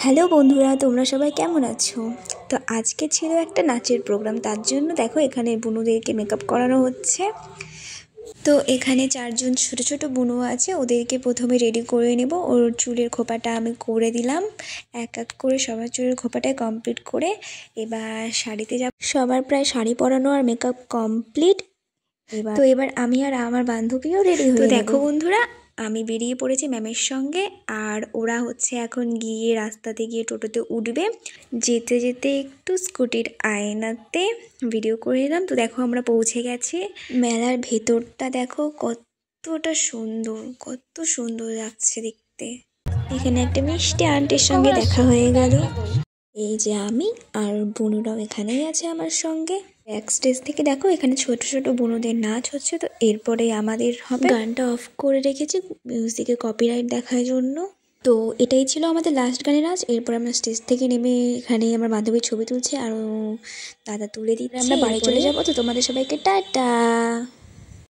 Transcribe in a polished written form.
Hello বন্ধুরা, তোমরা সবাই কেমন আছো? তো আজকে ছিল একটা নাচের প্রোগ্রাম, তার জন্য দেখো এখানে বুনুদেরকে মেকআপ করানো হচ্ছে। তো এখানে 4 জন ছোট ছোট বুনু আছে, ওদেরকে প্রথমে রেডি করে নেব। ওর চুলের খোপাটা আমি করে দিলাম, এক এক করে সবার চুলের খোপাটা কমপ্লিট করে এবার শাড়িতে যাব। সবার প্রায় শাড়ি পরানো আর মেকআপ কমপ্লিট। এবার আমি আর আমার বান্ধবীও রেডি হয়ে দেখো বন্ধুরা, আমি বেরিয়ে পড়েছি ম্যামের সঙ্গে, আর ওরা হচ্ছে এখন গিয়ে রাস্তাতে গিয়ে টোটোতে উঠবে। যেতে যেতে একটু স্কুটির আয়নাতে ভিডিও করে নিলাম। তো দেখো আমরা পৌঁছে গেছি। মেলার ভেতরটা দেখো কত সুন্দর লাগছে দেখতে। এখানে একটা মিষ্টি আন্টির সঙ্গে দেখা হয়ে গেল। এই যে আমি আর বুনুরাও এখানেই আছে আমার সঙ্গে। ব্যাক স্টেজ থেকে দেখো এখানে ছোট ছোট বুনুদের নাচ হচ্ছে। তো এরপরে আমাদের হবে, গানটা অফ করে রেখেছি মিউজিকে কপিরাইট দেখার জন্য। তো এটাই ছিল আমাদের লাস্ট গানের নাচ। এরপর আমরা স্টেজ থেকে নেমে এখানে আমার বান্ধবীর ছবি তুলছে আর দাদা তুলে দিচ্ছে। আমরা বাড়ি চলে যাবো। তো তোমাদের সবাইকে টাটা।